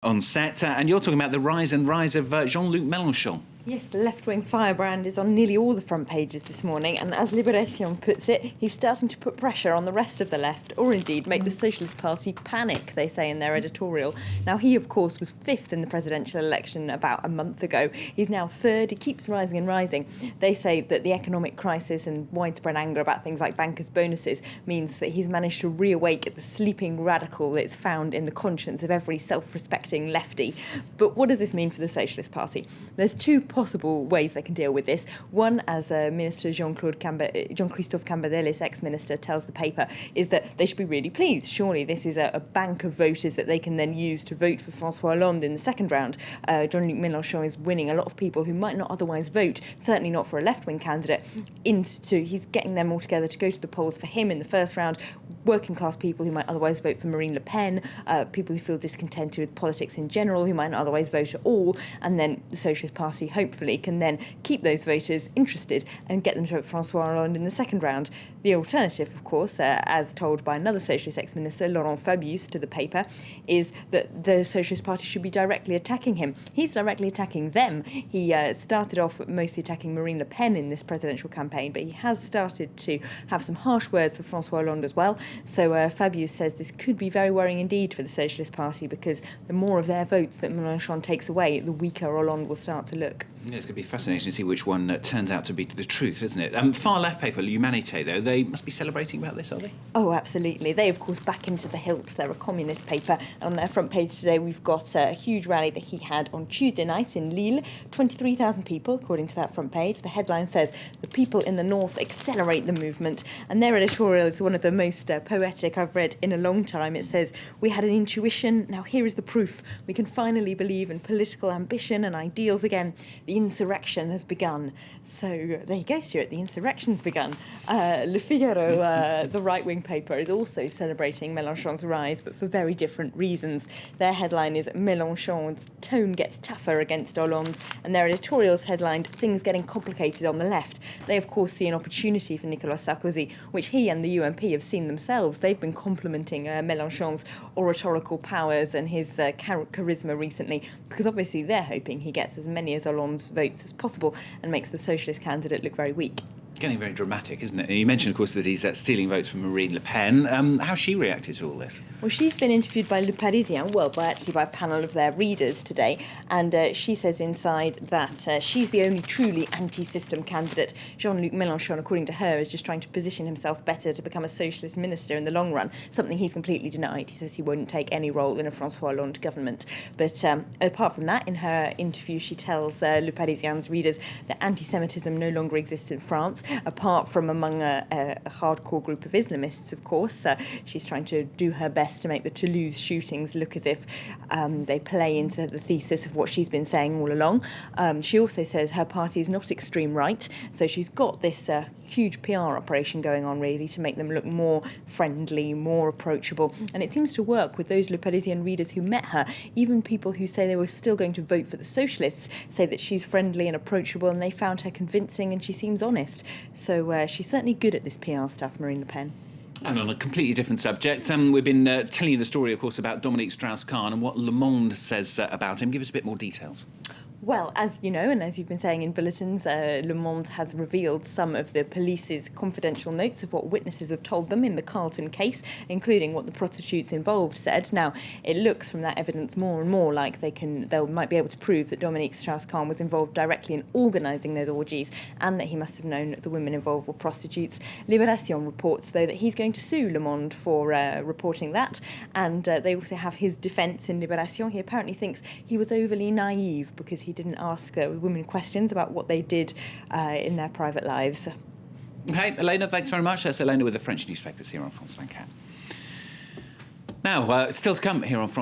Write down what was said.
On set, and you're talking about the rise of Jean-Luc Mélenchon. Yes, the left-wing firebrand is on nearly all the front pages this morning, and as Libération puts it, he's starting to put pressure on the rest of the left, or indeed make the Socialist Party panic, they say in their editorial. Now, he, of course, was fifth in the presidential election about a month ago. He's now third. He keeps rising and rising. They say that the economic crisis and widespread anger about things like bankers' bonuses means that he's managed to reawake the sleeping radical that's found in the conscience of every self-respecting lefty. But what does this mean for the Socialist Party? There's two possible ways they can deal with this. One, as Minister Jean-Christophe Cambadélis, ex-minister, tells the paper, is that they should be really pleased. Surely this is a bank of voters that they can then use to vote for François Hollande in the second round. Jean-Luc Mélenchon is winning a lot of people who might not otherwise vote, certainly not for a left-wing candidate. He's getting them all together to go to the polls for him in the first round. Working-class people who might otherwise vote for Marine Le Pen, people who feel discontented with politics in general, who might not otherwise vote at all, and then the Socialist Party hopefully can then keep those voters interested and get them to vote for François Hollande in the second round. The alternative, of course, as told by another Socialist ex-minister, Laurent Fabius, to the paper, is that the Socialist Party should be directly attacking him. He's directly attacking them. He started off mostly attacking Marine Le Pen in this presidential campaign, but he has started to have some harsh words for François Hollande as well. So Fabius says this could be very worrying indeed for the Socialist Party, because the more of their votes that Mélenchon takes away, the weaker Hollande will start to look. Yeah, it's going to be fascinating to see which one turns out to be the truth, isn't it? Far left paper, L'Humanité, though, they must be celebrating about this, are they? Oh, absolutely. They, of course, back into the hilt. They're a communist paper. On their front page today, we've got a huge rally that he had on Tuesday night in Lille. 23,000 people, according to that front page. The headline says, "The people in the north accelerate the movement." And their editorial is one of the most poetic I've read in a long time. It says, "We had an intuition. Now here is the proof. We can finally believe in political ambition and ideals again. The insurrection has begun." So there you go, Stuart. The insurrection's begun. Le Figaro, the right-wing paper, is also celebrating Mélenchon's rise, but for very different reasons. Their headline is "Mélenchon's tone gets tougher against Hollande," and their editorial's headlined "Things getting complicated on the left." They, of course, see an opportunity for Nicolas Sarkozy, which he and the UMP have seen themselves. They've been complimenting Mélenchon's oratorical powers and his charisma recently, because obviously they're hoping he gets as many as Hollande's votes as possible and makes the socialist candidate look very weak. Getting very dramatic, isn't it? You mentioned, of course, that he's stealing votes from Marine Le Pen. How's she reacted to all this? Well, she's been interviewed by Le Parisien, by a panel of their readers today, and she says inside that she's the only truly anti-system candidate. Jean-Luc Mélenchon, according to her, is just trying to position himself better to become a socialist minister in the long run, something he's completely denied. He says he won't take any role in a François Hollande government. But apart from that, in her interview, she tells Le Parisien's readers that anti-Semitism no longer exists in France, apart from among a hardcore group of Islamists, of course. She's trying to do her best to make the Toulouse shootings look as if they play into the thesis of what she's been saying all along. She also says her party is not extreme right, so she's got this huge PR operation going on, really, to make them look more friendly, more approachable. And it seems to work with those Le Parisien readers who met her. Even people who say they were still going to vote for the socialists say that she's friendly and approachable, and they found her convincing and she seems honest. So she's certainly good at this PR stuff, Marine Le Pen. And on a completely different subject, we've been telling you the story, of course, about Dominique Strauss-Kahn and what Le Monde says about him. Give us a bit more details. Well, as you know, and as you've been saying in bulletins, Le Monde has revealed some of the police's confidential notes of what witnesses have told them in the Carlton case, including what the prostitutes involved said. Now, it looks from that evidence more and more like they might be able to prove that Dominique Strauss-Kahn was involved directly in organising those orgies, and that he must have known that the women involved were prostitutes. Libération reports, though, that he's going to sue Le Monde for reporting that, and they also have his defence in Libération. He apparently thinks he was overly naive because he didn't ask women questions about what they did in their private lives. OK, Elena, thanks very much. That's Elena with the French newspapers here on France 24. Now, still to come here on France.